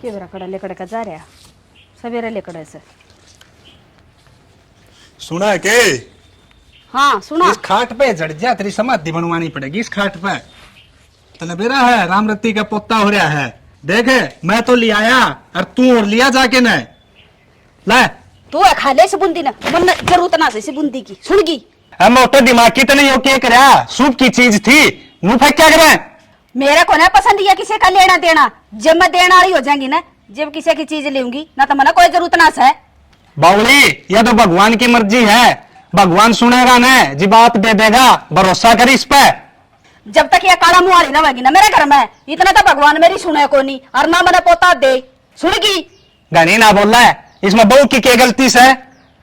केवराकडे लेकडे का जा रहा सवेरे लेकडे से सुना है के? हाँ सुना। इस खाट पे जड़ जा, तेरी समाधि बनवानी पड़ेगी इस खाट पे। तलबेरा है रामरती का पोता हो रहा है। देखे मैं तो ले आया और तू और लिया जाके न ले तू है खाले से बुंदी ना मन जरूरत ना से बुंदी की सुनगी। हम मोटे दिमाग की तो नहीं हो के करया, सूप की चीज थी मुंह फेंक क्या करे। मेरे को ना पसंद या किसी का लेना देना, जब मैं देने वाली हो जाएंगी ना, जब किसी की चीज लूंगी ना तो मना कोई जरूरत ना है। बावली यह तो भगवान की मर्जी है, भगवान सुनेगा ना जी बाप दे देगा, भरोसा कर इस पे। जब तक ये काला मुहारी ना होगी ना मेरे घर में इतना तो भगवान मेरी सुने को नहीं और ना मैंने पोता दे सुनगी। गनी ना बोल रहा है, इसमें बहू की क्या गलती से?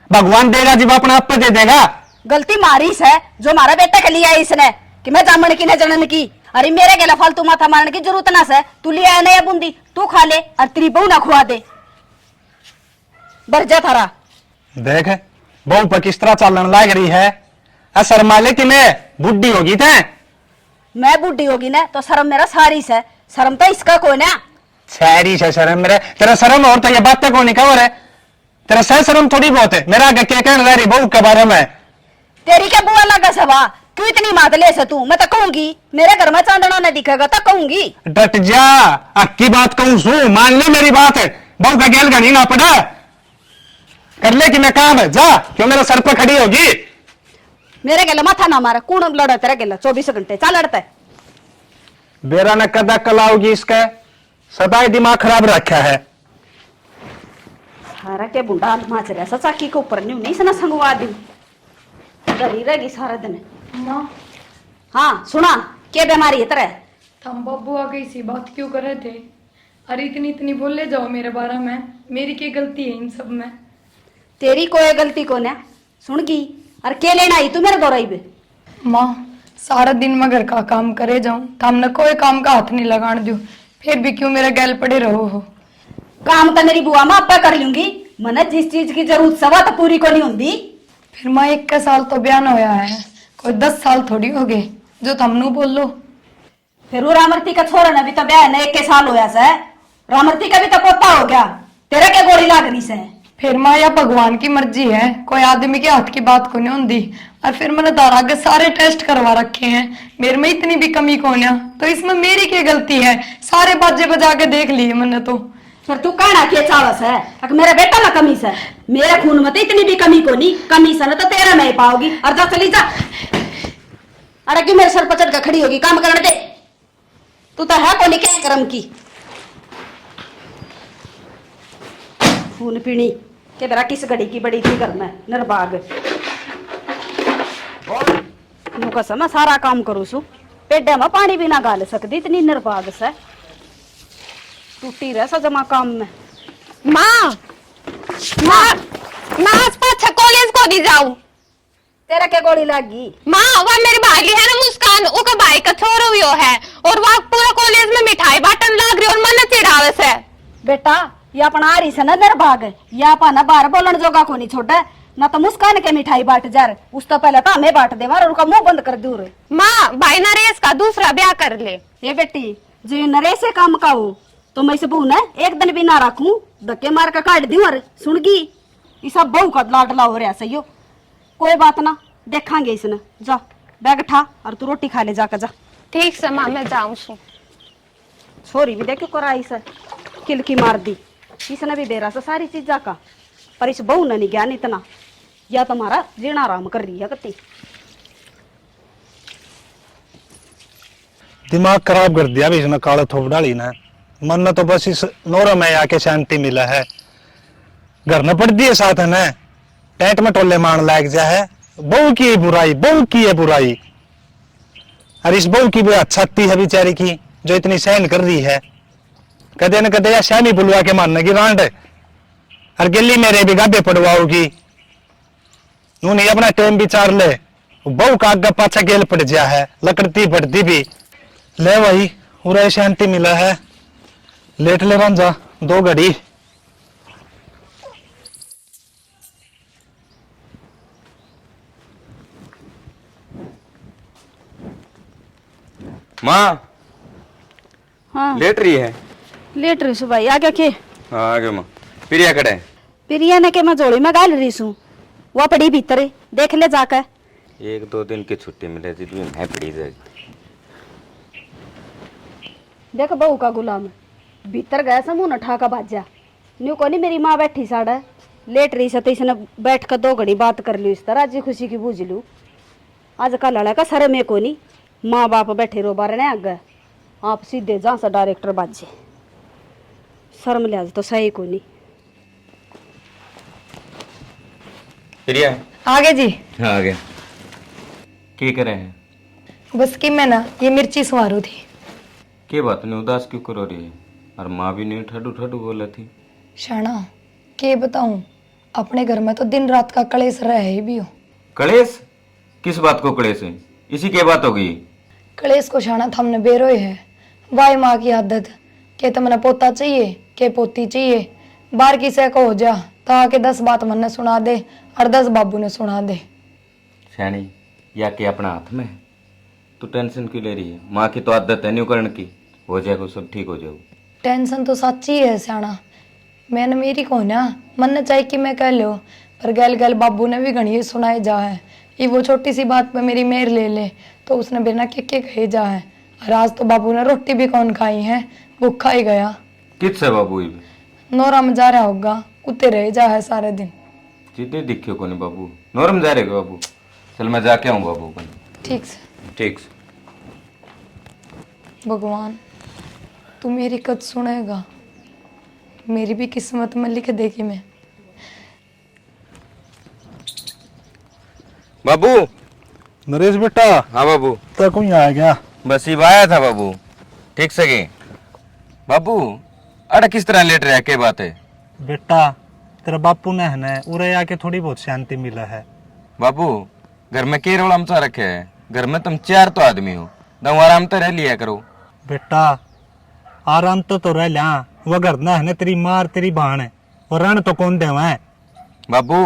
भगवान देगा जी अपना आप पे दे देगा। गलती मारी से जो हमारा बेटा के लिए इसने कि मैं जामन की न जनन की। अरे मेरे के फालतू माथा मारने की जरूरत ना से, तू ले आया नया बूंदी तू खा ले और तेरी बहू ना खुआ दे बरजा थारा। देख बहू पर किस तरह चलन लाग रही है। असर माले कि मैं बुढ़ी होगी थे। मैं बुढ़ी होगी ना तो शर्म मेरा सारी से, शर्म तो इसका को ना सारी से शर्म मेरे तेरा शर्म और तो ये बात तक नहीं कवर है। तेरा सह शर्म थोड़ी बहुत है। मेरा आगे क्या कहना रह रही बहू के बारे में? तेरी क्या बुआ लगा सवा क्यों इतनी मात ले से तू? मैं तो कहूंगी मेरे घर में चांदना न दिखेगा तो कहूंगी। डट जा, अक्की बात कहूं सू मान ले मेरी बात है। बहू का गैल गनी ना पड़ा कर ले कि मैं काम है जा, क्यों मेरे सर पर खड़ी होगी। मेरे गेला माथा ना मारा कौन लड़ा तेरा गेला 24 घंटे चल लड़ता है। बेरा न कदा कलाओगी इसका सदा दिमाग खराब रखा है। सारा के बुंडा माच रहा सा चाकी के ऊपर नहीं सना संगवा दी डरी रहेगी सारा दिन। माँ हाँ सुना क्या बीमारी है तेरे? हम बब्बू आ गई सी बात क्यों कर रहे थे? अरे इतनी इतनी बोले जाओ मेरे बारे में, मेरी क्या गलती है इन सब में? तेरी कोई गलती को ना सुनगी और के लेना आई तू मेरे दौराई पे? माँ सारा दिन मैं घर का काम करे जाऊं तो हमने कोई काम का हाथ नहीं लगाने दो, फिर भी क्यों मेरा गैल पड़े रहो हो? काम तो मेरी बुआ माँ आपका कर लूंगी, मना जिस चीज की जरूरत सवा तो पूरी को नहीं होंगी। फिर माँ 21 साल तो बयान होया है, कोई 10 साल थोड़ी हो गए जो तुमनु बोल लो। फिर वो रामरती का छोरा ने भी तो ब्याह ने 21 साल होया से, रामरती का भी तो पोता हो गया, तेरा क्या गोली लाग रही से? फिर माँ यह भगवान की मर्जी है, कोई आदमी के हाथ की बात को नहीं होती। और फिर मैंने दारा के सारे टेस्ट करवा रखे हैं, मेरे में इतनी भी कमी कौन है, तो इसमें मेरी क्या गलती है? सारे बाजे बजा के देख लिए मैंने तो। फिर तू कहना के चावस है अगर मेरा बेटा ना कमी से, मेरे खून में तो इतनी भी कमी को नहीं, कमी से ना तो तेरा नहीं पाओगी। और जा चली जा। अरे क्यों मेरे सर पर चढ़ कर खड़ी होगी? काम करने दे, तू तो है कोनी क्या कर्म की खून पीनी के बेरा किस घड़ी की बड़ी थी घर में निर्भाग मुका समय सारा काम करू सु पेडे में पानी भी ना गाल सकती इतनी निर्भाग से टूटी रह सा जमा काम में। माँ माँ माँ आज पाछा कॉलेज को नहीं जाऊं। तेरा क्या गोली लागी? माँ वह मेरी भाई है ना मुस्कान, उसका भाई का छोरो भी है और वह पूरा कॉलेज में मिठाई बांटन लाग रही और मन चिढ़ावे से। बेटा ये अपन आ रही से ना निर्भाग या अपन बाहर बोलन जोगा को नहीं छोड़ा ना तो मुस्कान के मिठाई बांट जा रहे, उस तो पहले तो हमें बांट दे और उनका मुंह बंद कर दूर। माँ भाई नरेश का दूसरा ब्याह कर ले। ये बेटी जो नरेश से काम का हो तो मैं से बहू ने एक दिन भी ना रखूं, धक्के मार कर काट दी और सुनगी ये सब बहू का लाडला हो रहा सही हो। कोई बात ना देखांगे इसने, जा बैग उठा और तू रोटी खा ले जाकर जा। ठीक से माँ मैं जाऊँ सु। छोरी भी देखो कराई से किलकी मार दी, इसने भी दे रहा सारी चीज का, पर इस बहू ने नहीं ज्ञान इतना, या तुम्हारा जीना आराम कर रही है कती। दिमाग खराब कर दिया इसने काले थोप डाली ना। मन ने तो बस इस नोरा में आके शांति मिला है। घर में पड़ दिए साथ है ना, पेट में टोले मान लाग जा है। बहू की है बुराई, बहू की है बुराई। और इस बहू की भी अच्छाती है बेचारी की जो इतनी सहन कर रही है। कदे न कदे या श्यामी बुलवा के मारने की रांड और गिल्ली मेरे भी गाबे पड़वाओगी। उन्हें अपना टाइम विचार ले, बहू का आगे पाछा गेल पड़ जा है, लकड़ती पड़ती भी ले वही पूरा शांति मिला है। लेट ले रन जा 2 घड़ी। माँ हाँ लेट रही है? लेट रही सु भाई आ गया के हाँ आ गयो माँ प्रिया कड़े प्रिया ने के मैं जोड़ी में गाल रही सु वो पड़ी भीतर है, देख ले जाकर। 1-2 दिन की छुट्टी मिले थी तो मैं पड़ी जाएगी। देख बहू का गुलाम भीतर गया समूह न ठाका बाजा न्यू को नहीं मेरी माँ बैठी साड़ा लेट रही से तो इसने बैठ कर 2 घड़ी बात कर ली इस तरह जी खुशी की बूझ लू। आज का लड़ा का सर में को नहीं माँ बाप बैठे रो बारे ने आगे आप सीधे जहाँ से डायरेक्टर बाजे शर्म लिहाज तो सही को नहीं। प्रिया आगे जी। हाँ आ गया। क्या करे हैं? बस कि मैं ना ये मिर्ची सवारू थी। के बात नहीं उदास क्यों करो रही है? और माँ भी नहीं ठडू ठडू बोला थी। शाना के बताऊं अपने घर में तो दिन रात का कलेश रहे ही भी हो। कलेश? किस बात को कलेश है? इसी के बात होगी। कलेश को शाना थमने बेरोए है वाई माँ की आदत के तुमने पोता चाहिए के पोती चाहिए बार की से को हो जा ताकि 10 बात मन ने सुना दे और 10 बाबू ने सुना दे। शैनी या के अपना हाथ में है? तू टेंशन क्यों ले रही है? माँ की तो आदत है न्यू करण की, हो जाएगा सब ठीक हो जाएगा। टेंशन तो सच्ची है सियाना मैंने मेरी को ना मन ने चाहे कि मैं कह लो पर गैल गैल बाबू ने भी घनी सुनाए जा है ये वो छोटी सी बात पे मेरी मेर ले ले तो उसने बिना के कहे जा है और आज तो बाबू ने रोटी भी कौन खाई है भूखा ही गया। किससे बाबू ये? नोरा में जा रहा होगा उते रह जा है सारे दिन। जीते दिखे को नहीं बाबू नोरम जा रहे बाबू। चल मैं जाके आऊँ बाबू को। ठीक से ठीक से। भगवान तू मेरी कद सुनेगा मेरी भी किस्मत में लिख देगी मैं। बाबू। नरेश बेटा हाँ बाबू। तक ही आ गया। बस ही आया था बाबू। ठीक से गए बाबू। अरे किस तरह लेट रहा है क्या बात है? बेटा तेरा बापू ने है ना उरे आके थोड़ी बहुत शांति मिला है। बाबू घर में के रोड़ा मचा रखे है? घर में तुम 4 तो आदमी हो दम आराम तो रह लिया करो। बेटा आराम तो रह लिया वो घर ना है ना तेरी मार तेरी बहन है और रण तो कौन देवा है? बाबू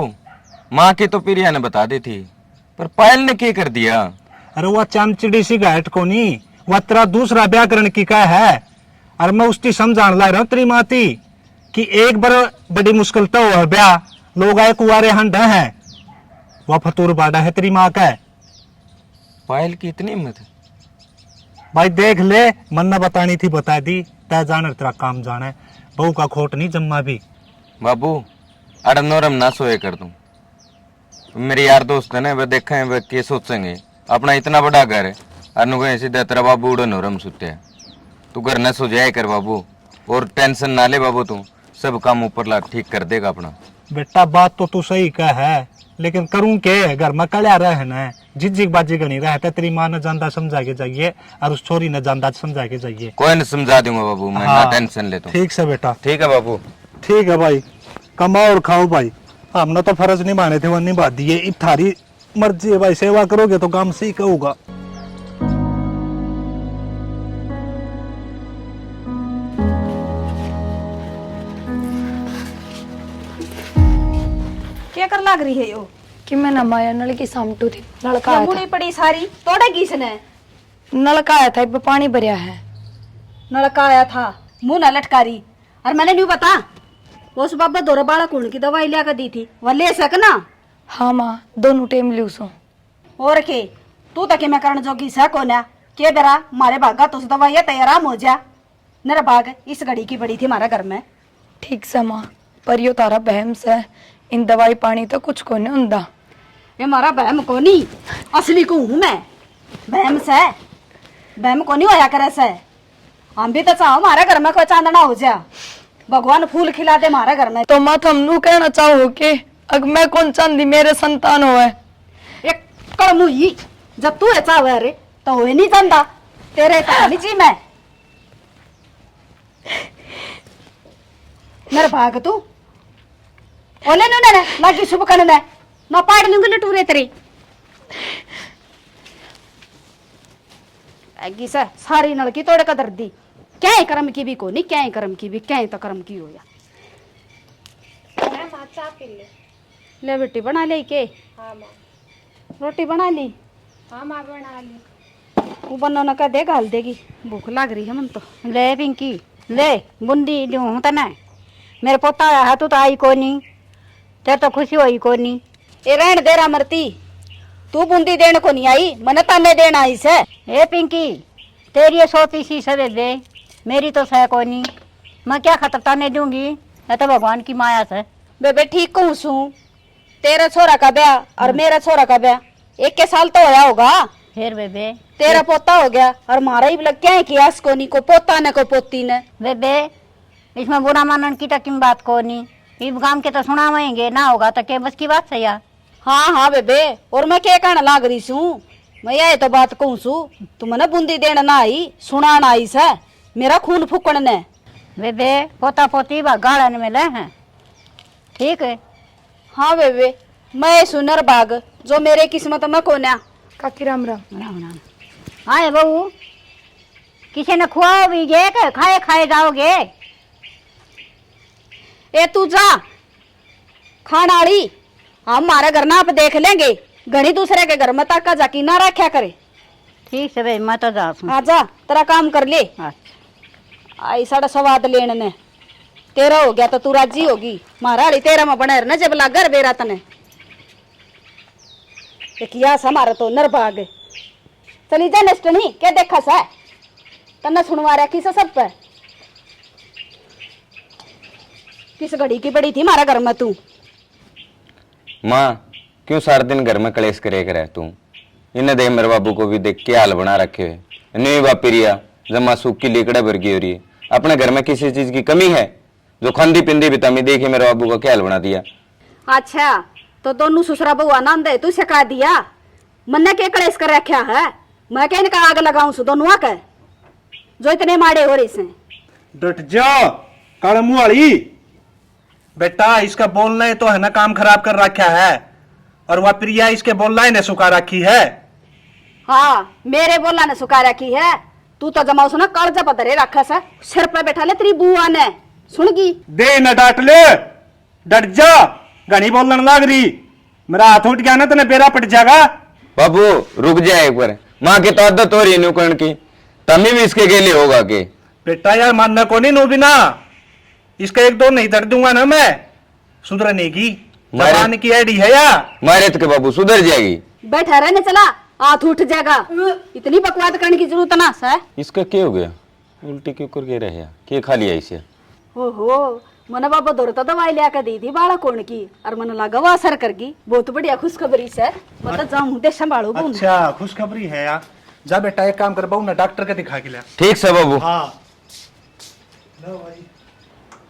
माँ की तो प्रिया ने बता दी थी पर पायल ने क्या कर दिया? अरे वह चमचड़ी सी गायट को नहीं वह तेरा दूसरा व्याकरण की का है। अरे मैं उसकी समझाने ला रहा हूँ तेरी माती कि एक बार बड़ी मुश्किल तो हुआ ब्याह लोग आए कुआरे हंड है वह फतूर बाड़ा है तेरी माँ का है। पायल की इतनी हिम्मत है? भाई देख ले मन न बतानी थी बता दी तय जाने तेरा काम जाना है बहू का खोट नहीं जम्मा भी। बाबू अरे नोरम ना सोए कर दूं मेरे यार दोस्त है ना वे देखे हैं वे के सोचेंगे अपना इतना बड़ा घर है अनु कहीं सीधा तेरा बाबू उड़ो नोरम सुते है। तू घर न सो जाए कर बाबू और टेंशन ना ले बाबू तू सब काम ऊपर ला ठीक कर देगा अपना। बेटा बात तो तू सही कह है लेकिन करूं के घर में कल्या रहे ना झिझिक बाजी गनी रहता तेरी माँ ने जानता समझा के जाइए और उस छोरी ने जानता समझा के जाइए। कोई न समझा दूंगा बाबू मैं हाँ, ना टेंशन ले तू। ठीक से बेटा। ठीक है बाबू। ठीक है भाई कमाओ और खाओ भाई हमने तो फर्ज निभाने थे वो निभा दिए अब थारी मर्जी है भाई सेवा करोगे तो काम सही कहूंगा। क्या कर लाग रही है यो कि मैं ना माया नल की सामटू थी नलका क्या आया मुड़ी पड़ी सारी तोड़ेगी इसने। था नलका आया था इब पानी भरिया है। नलका आया था मुंह न लटकारी और मैंने नहीं बता उस बाबा दोरा बाड़ा कुण की दवाई लिया कर दी थी वह ले सकना। हाँ माँ दोनों टाइम लूसो और के तू तक मैं करण जोगी सा कोना के बेरा मारे भागा तो दवाई है तैयार हो जा मेरा भाग इस घड़ी की पड़ी थी हमारा घर में। ठीक से माँ पर यो तारा बहम से इन दवाई पानी तो कुछ को नहीं हुंदा। ये मारा बहम को नहीं असली को हूँ मैं बहम को नहीं होया करे से हम भी तो चाहो हमारे घर में कोई चांदना हो जा भगवान फूल खिला दे हमारे घर में। तो माँ तुम नू कहना चाहो कि अग मैं कौन चांदी मेरे संतान हो है एक कड़मू ही जब तू ऐसा हुआ रे तो हो नहीं जानता तेरे कहानी जी मैं मेरे भाग तू ओले नु लगी शुभ करने ना पाड़ लूंगी लटूरे तेरे ऐगी सा सारी नलकी तोड़े का दर्दी क्या है कर्म की भी को नहीं क्या है कर्म की भी क्या है तो कर्म की हो या ले बेटी बना ले के। हाँ माँ रोटी बना ली। हाँ माँ बना ली। वो बनाना का दे घाल देगी भूख लग रही है मन तो ले पिंकी ले बुंदी जो हूं तने मेरे पोता आया है तू तो आई को नहीं तेरे तो खुशी हुई को नहीं। ए रहन दे रा मरती, तू बूंदी देने को नहीं आई, मन ताने देना आई से। ए पिंकी तेरी ये सोती सी सवे दे मेरी तो सह को नहीं, मैं क्या खतर ताने दूंगी, मैं तो भगवान की माया से। बेबे ठीक कहूँ सू, तेरा छोरा का ब्याह और मेरा छोरा का ब्याह एक के साल तो होया होगा। फिर बेबे तेरा पोता हो गया और मारा ही लग क्या है कि आस को नहीं को पोता ने को पोती ने। बेबे इसमें बुरा मानन की तक बात को नहीं, इस गांव के तो सुनावेंगे ना होगा तो के बस की बात सही है। हाँ हाँ बेबे, और मैं क्या कहना लाग रही हूँ, मैं ये तो बात कहूँ सू, तू मने बूंदी देना ना आई सुनाना आई से मेरा खून फूकण ने। बेबे पोता पोती बा गाड़न में ले हैं ठीक है। हाँ बेबे, मैं सुनर बाग जो मेरे किस्मत में कोन्या। काकी राम राम। राम राम। हाँ बहू किसी ने खुआओगे के खाए खाए जाओगे। ए तू जा खाना आड़ी, हम हमारे घर ना आप देख लेंगे, घड़ी दूसरे के घर में ताका जाकी ना रखा करे। ठीक है भाई मैं तो जा आ जा तेरा काम कर ले। आई साड़ा स्वाद लेने ने तेरा हो गया तो तू राजी होगी, महाराड़ी तेरा में बने रहना जब ला घर बेरा तने। एक यास हमारा तो नरबाग चली जा नष्ट नहीं क्या देखा सा तन्ना सुनवा रहा किस सब पे, किस घड़ी की पड़ी थी हमारा घर में तू। माँ क्यों सारा दिन घर में कलेश करे कर तू, इन्हें देख मेरे बाबू को भी देख के हाल बना रखे हुए, नहीं बापी रिया जमा सूख की लेकड़ा भर गई हो रही है। अपने घर में किसी चीज की कमी है जो खंदी पिंदी बितामी देखी मेरे बाबू को क्या हाल बना दिया। अच्छा तो दोनों ससुरा बहू आनंद है तू सिखा दिया, मन्ने के कलेश कर रखा है, मैं क्या इनका आग लगाऊं सु दोनों आके जो इतने माड़े हो रही से। डट जा काला मुंह वाली, बेटा इसका बोलना है तो है ना काम खराब कर रखा है, और वह प्रिया इसके बोलना है ने सुखा रखी है। हाँ मेरे बोला ने सुखा रखी है, तू तो जमाओ सुना कालजा पतरे रखा सा सिर पे बैठा ले तेरी बुआ ने सुनगी। दे न डांट ले, डट जा घनी बोलने लाग रही, मेरा हाथ उठ गया ना तो बेरा पट जाएगा। बाबू रुक जाए एक बार, माँ की तो आदत हो रही है नुकरण की, तमी भी इसके गेले होगा के। बेटा यार मानना को नहीं नो बिना, इसका एक दो नहीं दर्द दूंगा ना मैं, सुधरने की जबान की आईडी है या मारे तो के बाबू सुधर जाएगी। बैठा रहने चला हाथ उठ जाएगा, इतनी बकवाद करने की जरूरत ना है। इसका क्या हो गया, उल्टी क्यों करके रहे क्या खा लिया इसे। ओहो मन बाबा दौर तो दवाई लिया कर दी थी बाड़ा कोण की, और मन लगा वो असर कर गई, बहुत बढ़िया खुशखबरी से मतलब जाऊं दे संभालो बहू। अच्छा खुशखबरी है यार, जा बेटा एक काम कर बहू ना डॉक्टर के दिखा के लिया। ठीक से बाबू। हाँ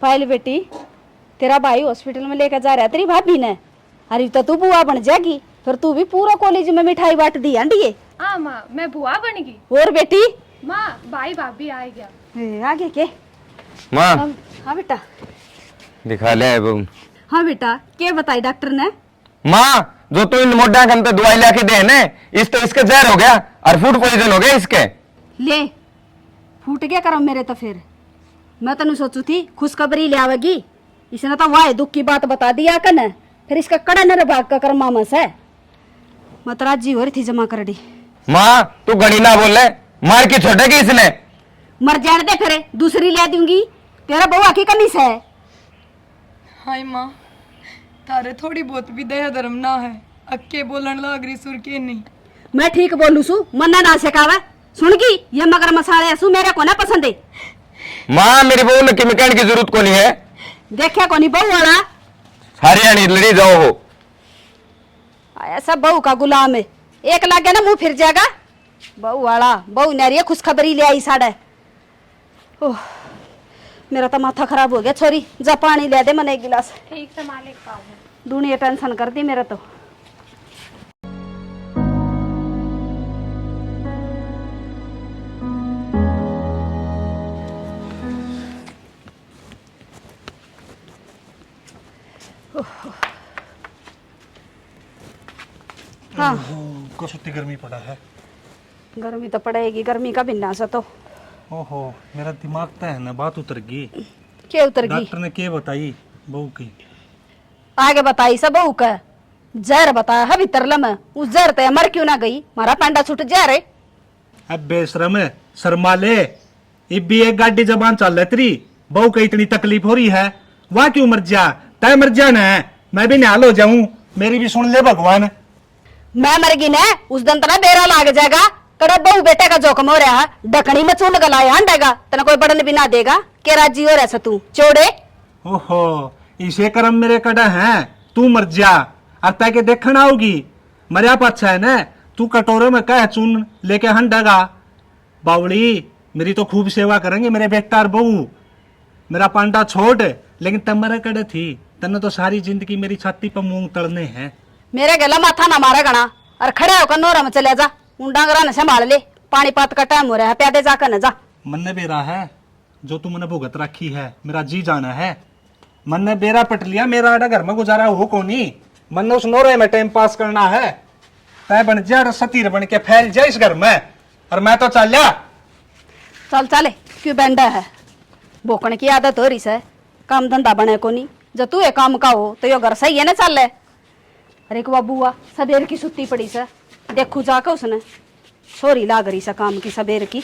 पायल बेटी तेरा भाई हॉस्पिटल में लेकर जा रहा है तेरी भाभी ने, अरे तो तू बुआ बन जाएगी, फिर तू भी पूरा कॉलेज में मिठाई बांट दी आंटी। हाँ माँ मैं बुआ बन गई। और बेटी माँ भाई भाभी आ गया। आगे के माँ हाँ बेटा। दिखा ले बहू। हाँ बेटा क्या बताई डॉक्टर ने। माँ जो तू इन मोटा के अंदर दवाई ला के दे ने, इस तो इसका जहर हो गया और फूड पॉइजन हो गया इसके। ले फूट गया करम मेरे तो, फिर मैं तनु सोचू थी खुशखबरी ले आवेगी, इसने तो वाह दुख की बात बता दिया कन, फिर इसका कड़ा नर भाग का कर मामा से मैं तो राजी हो रही थी जमा कर दी। माँ तू घड़ी ना बोले, मार के छोड़ेगी इसने। मर जाने दे फिर दूसरी ले दूंगी, तेरा बउआ की कमी से है। हाय माँ तारे थोड़ी बहुत भी दया धर्म ना है, अक्के बोलन लाग रही सुर के नहीं। मैं ठीक बोलू सू मन्ना ना सिखावा, सुनगी ये मगर मसाले सू मेरे को ना पसंद है। माँ मेरी बहू ने कहने की जरूरत को नहीं है, देखा को नहीं बहू वाला हरियाणी लड़ी जाओ हो। ऐसा बहू का गुलाम है, एक लाग गया ना मुंह फिर जाएगा। बहू वाला बहू नारी खुशखबरी ले आई साढ़े। ओह मेरा तो माथा खराब हो गया, छोरी जा पानी ले दे मैंने एक गिलास। ठीक से मालिक पाओ। दुनिया टेंशन कर दी मेरा तो। हाँ को सत्ती गर्मी पड़ा है। गर्मी तो पड़ेगी, गर्मी का बिना सा तो। ओहो मेरा दिमाग तो है ना बात उतर गई। क्या उतर गई? डॉक्टर ने क्या बताई बहू की? आगे बताई सब बहू का जहर बताया है भीतर लम, उस जहर ते मर क्यों ना गई, मारा पांडा छूट जहर है। अब बेशरम शर्मा ले, ये भी एक गाड़ी जबान चल रही तेरी, बहू को इतनी तकलीफ हो रही है, वहां क्यों मर जा, तय मर जा ना, मैं भी निहाल हो जाऊं, मेरी भी सुन ले भगवान। मैं मरगी ने उस दिन तना बेरा लाग जाएगा, कड़े बहू बेटे का जोखम हो रहा है, ढकनी में चून गलाया हंडेगा, तना कोई बड़न भी ना देगा, के राजी हो रहा तू चोड़े। ओहो, इसे कर्म मेरे कड़ा है, तू मर जा, और तय के देखना होगी, मरिया अच्छा है ना, तू कटोरे में कह चून लेके हंडेगा। बावली मेरी तो खूब सेवा करेंगे मेरे बेटा और बहू, मेरा पांडा छोड़, लेकिन तब मेरे कड़े थी, तने तो सारी जिंदगी मेरी छाती पर मूंग तड़ने हैं। मेरे गला माथा ना मारा गणा, और खड़े होकर नोरा में चले जा, उंडांगरा न संभाल ले, पानी पात का टाइम हो रहा है, प्यादे जाकर न जा। मन ने बेरा है जो तू मैंने भुगत रखी है, मेरा जी जाना है, मन ने बेरा पट लिया, मेरा आड़ा घर में गुजारा हो कोनी, मन ने उस नोरे में टाइम पास करना है, तय बन जा और सतीर बन के फैल जा इस घर में, और मैं तो चल जा। चल चले, क्यों बैंडा है, बोकने की आदत हो रही है, काम धंधा बने कोनी, जब तू ये काम का हो तो यो घर सही है ना चल। अरे को बुआ सबेर की सुत्ती पड़ी से, देखू जाकर उसने सोरी लाग रही से काम की सबेर की।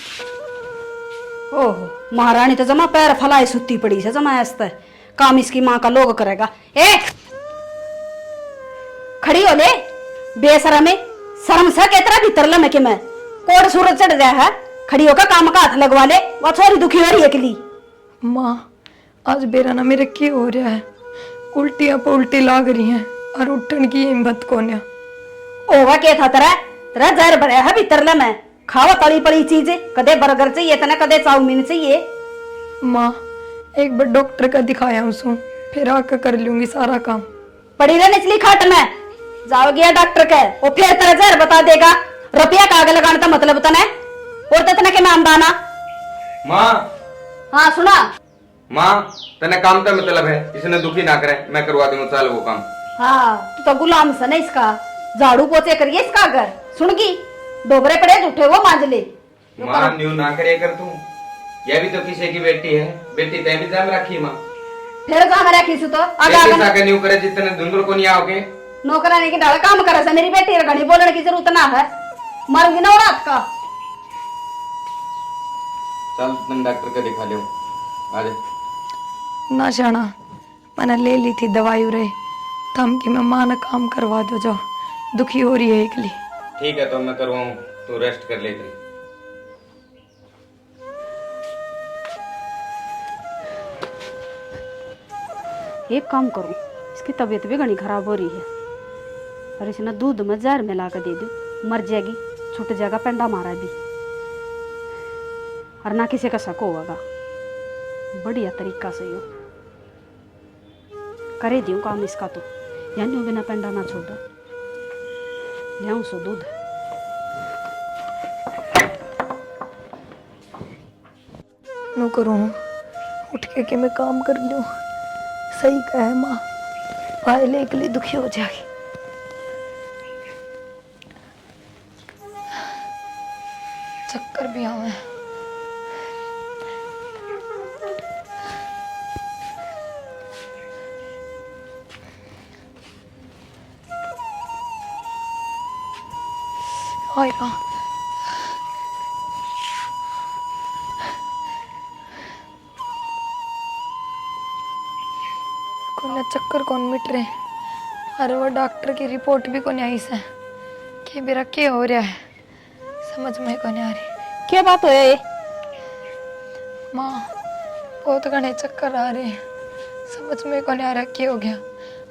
ओहो महारानी तो जमा पैर फलाए सुत्ती पड़ी से, जमा ऐसा काम इसकी माँ का लोग करेगा। ए खड़ी हो ले बेशरम में, शर्म से केतरा भीतर लमे के मैं कोड सूरज चढ़ रहा है, खड़ी होकर काम का हाथ लगवा ले, वो छोरी दुखी हो रही है अकेली। माँ आज बेरा ना मेरे क्या हो रहा है, उल्टियां पुल्टी लाग रही हैं और उठन की हिम्मत कोन्या। ओवा के था तेरा तेरा जहर भरा है भीतर ले मैं, खावा तली पड़ी चीज, कदे बर्गर चाहिए तना, कदे चाउमीन चाहिए। माँ एक बार डॉक्टर का दिखाया उसको, फिर आकर कर लूंगी सारा काम। पड़ी रहे निचली खाट में, जाओ गया डॉक्टर के, वो फिर तेरा जहर बता देगा, रुपया का आगे लगाने का मतलब तने, और तने के नाम दाना। माँ हाँ सुना माँ, तने काम का मतलब है, इसने दुखी ना करे, मैं करवा दूंगा चल वो काम। हाँ तू तो गुलाम सा नहीं इसका, झाड़ू पोछे करिए इसका घर, सुनगी डोबरे पड़े झूठे वो मांझ ले। माँ न्यू ना करे कर तू, यह भी तो किसी की बेटी है, बेटी तय भी जाम रखी माँ, फिर जा मेरा खींचू तो आगे बेटी आगे साके न्यू करे जितने धुंधुर को नहीं आओगे। नौकरानी की डाल काम करे से, मेरी बेटी घड़ी बोलने की जरूरत ना है, मरूंगी ना रात का। चल तुम डॉक्टर को दिखा लो, आ जा। ना शाना मैंने ले ली थी दवाई उरे, थम कि मैं माँ ने काम करवा दो, जो दुखी हो रही है एकली। ठीक है तो मैं करवाऊँ, तू रेस्ट कर लेती। एक काम करूं, इसकी तबीयत भी घनी खराब हो रही है, और इसने दूध में जहर मिला कर दे दूं, मर जाएगी, छूट जाएगा पेंडा मारा भी, और ना किसी का शक होगा, बढ़िया तरीका से यो करे दियो काम इसका तो, यानी बिना पेंडा ना छोड़ लियाऊं सो दूध। नो करूँ उठ के मैं काम कर लूँ, सही कहे माँ, पायल एकली दुखी हो जाएगी। चक्कर भी आवे, आएगा कोने चक्कर कौन मिट रहे, अरे वो डॉक्टर की रिपोर्ट भी कोनी आई से, कि मेरा क्या हो रहा है समझ में कोनी आ रही। क्या बात है माँ बहुत घने चक्कर आ रहे हैं, समझ में कोनी आ रहा क्या हो गया,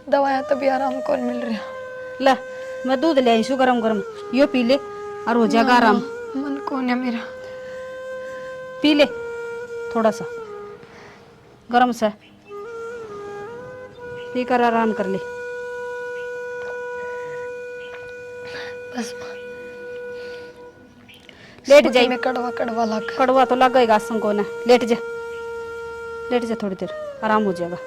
दवाइयाँ तभी आराम कौन मिल रहा। ले मैं दूध ले आई गरम गरम, यो पी ले और हो जाएगा आराम। मन कौन है मेरा, पी ले थोड़ा सा गरम से, पी कर आराम कर ले। बस लेट जाई, में कड़वा कड़वा लग, कड़वा तो लगेगा संको ने, लेट जा लेट जा, थोड़ी देर आराम हो जाएगा।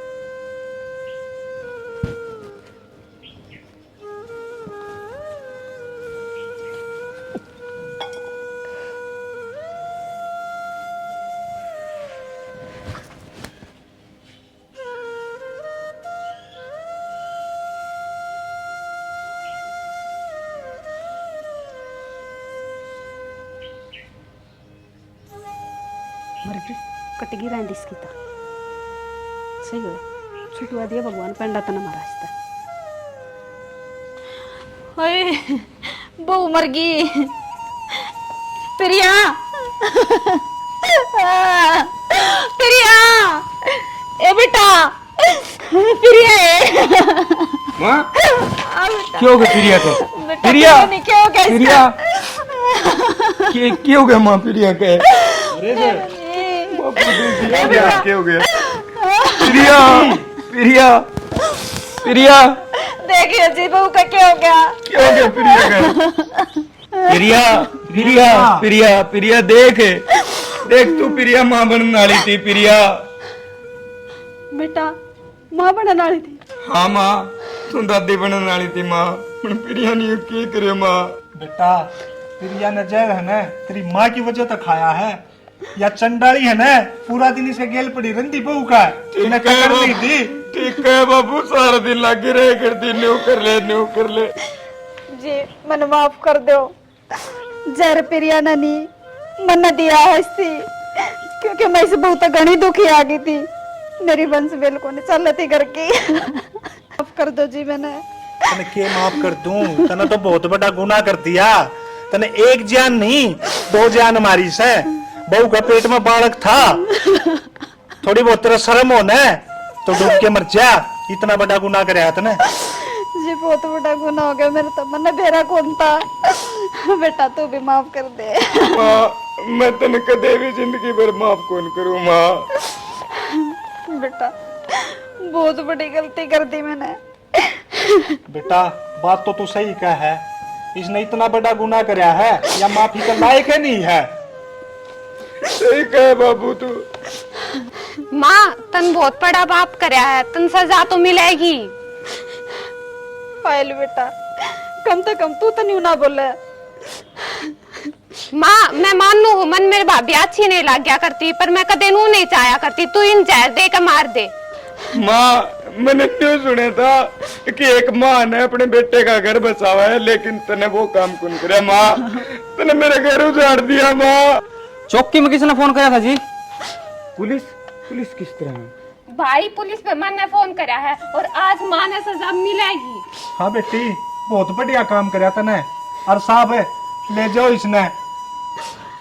मर कटगी रहती इसकी तो सही हो छुटवा दिया भगवान पेंडा तना महाराज हाय बहू मर गई प्रिया प्रिया ए बेटा प्रिया माँ क्या हो गया प्रिया को? प्रिया क्या हो गया प्रिया क्या हो गया माँ प्रिया के? क्या हो गया प्रिया प्रिया प्रिया देखिए जी बहू का क्या हो गया प्रिया का? प्रिया प्रिया प्रिया प्रिया देख देख तू प्रिया माँ बनने वाली थी प्रिया। बेटा माँ बनने वाली थी। हाँ माँ तू दादी बनने वाली थी माँ प्रिया ने क्या करे माँ? बेटा प्रिया ने जहर है ना तेरी माँ की वजह तो खाया है या चंडाली है ना पूरा दिन इसे गेल पड़ी रंदी बहू का इन्हें कर दी थी। ठीक है बाबू सारा दिन लगे रहे करती न्यू कर ले जी मन माफ कर दो जहर प्रिया ने नहीं मन दिया है इससे क्योंकि मैं इस बहुत घनी दुखी आ गई थी मेरी वंश बिल्कुल नहीं चलती करके माफ कर दो जी मैंने तने के माफ कर दूं तने तो बहुत बड़ा गुनाह कर दिया तने एक जान नहीं 2 जान मारी से बहू का पेट में बालक था थोड़ी बहुत तेरा शर्म हो ना तो डूब के मर जा इतना बड़ा गुनाह कराया तने जी बहुत बड़ा गुनाह हो गया मेरे तो मन बेरा कौन था बेटा तू भी माफ कर दे माँ मैं तेने कदे भी जिंदगी भर माफ कौन करूँ माँ? बेटा बहुत बड़ी गलती कर दी मैंने बेटा बात तो तू सही कह है इसने इतना बड़ा गुनाह कराया है या माफी का लायक है नहीं है। सही कहे बाबू तू। माँ तन बहुत बड़ा पाप करया है तन सजा तो मिलेगी। पायल बेटा कम से कम तू तो नहीं ना बोले। माँ मैं मानू हूँ मन मेरे भाभी अच्छी नहीं लग गया करती पर मैं कदे नू नहीं चाया करती तू इन जहर दे के मार दे। माँ मैंने क्यों सुना था कि एक माँ ने अपने बेटे का घर बसावा है लेकिन तने वो काम कौन करे माँ? तने मेरे घर उजाड़ दिया माँ। चौकी में किसने फोन किया था जी? पुलिस पुलिस किस तरह है? भाई पुलिस पे मन ने फोन करा है और आज माँ ने सजा मिलेगी। हाँ बेटी बहुत बढ़िया काम कराया तने और साहब ले जाओ इसने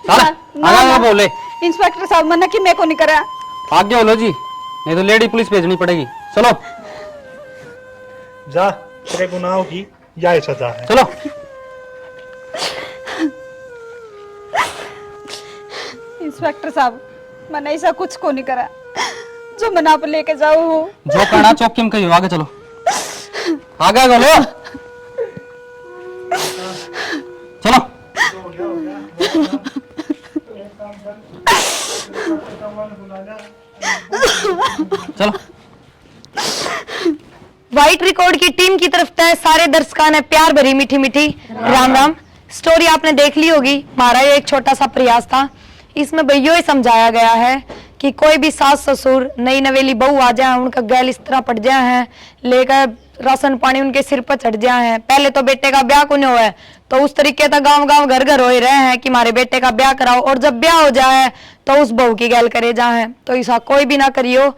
आगे बोले इंस्पेक्टर साहब मना कि मैं को नहीं करा आगे बोलो जी नहीं तो लेडी पुलिस भेजनी पड़ेगी। चलो जा तेरे गुनाहों की यह सजा है। चलो इंस्पेक्टर साहब मैंने ऐसा कुछ को नहीं करा जो मना आप लेके जाओ जो करना चौकी में कहियो आगे चलो आगे बोलो चलो चलो। व्हाइट रिकॉर्ड की टीम की तरफ से सारे दर्शकों ने प्यार भरी मीठी मीठी राम राम। स्टोरी आपने देख ली होगी हमारा ये एक छोटा सा प्रयास था इसमें भैया ही समझाया गया है कि कोई भी सास ससुर नई नवेली बहू आ जाए उनका गैल इस तरह पड़ जाए हैं लेकर राशन पानी उनके सिर पर चढ़ जाए हैं। पहले तो बेटे का ब्याह को नहीं हुआ है तो उस तरीके से गांव गांव घर घर हो ही रहे हैं कि हमारे बेटे का ब्याह कराओ और जब ब्याह हो जाए तो उस बहू की गैल करे जाए तो ऐसा कोई भी ना करियो।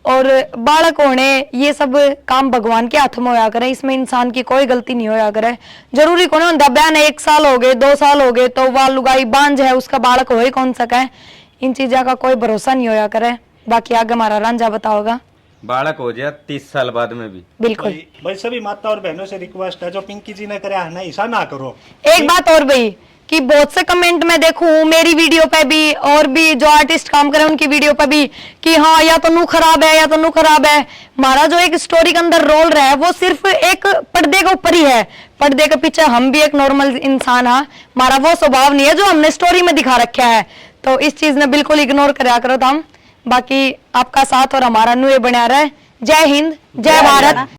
और बालक होने ये सब काम भगवान के हाथ में होया करे इसमें इंसान की कोई गलती नहीं होया करे। जरूरी कौन होता ब्याह ने 1 साल हो गए 2 साल हो गए तो वह लुगाई बांझ है उसका बालक हो ही कौन सका है। इन चीजों का कोई भरोसा नहीं होया करे। बाकी आगे हमारा रांझा बताओगा। बालक हो जाए 30 साल बाद में भी बिल्कुल भाई सभी माता और बहनों से रिक्वेस्ट है जो पिंकी जी ने कराया है ना ऐसा ना करो। एक बात और भाई कि बहुत से कमेंट में देखूं मेरी वीडियो पे भी और भी जो आर्टिस्ट काम करे उनकी वीडियो पे भी कि हाँ या तो नू खराब है या तो नू खराब है। हमारा जो एक स्टोरी के अंदर रोल रहा है वो सिर्फ एक पर्दे के ऊपर ही है। पर्दे के पीछे हम भी एक नॉर्मल इंसान है। हमारा वो स्वभाव नहीं है जो हमने स्टोरी में दिखा रखा है तो इस चीज ने बिल्कुल इग्नोर करा करो। हम बाकी आपका साथ और हमारा नुए बना रहे। जय हिंद जय भारत।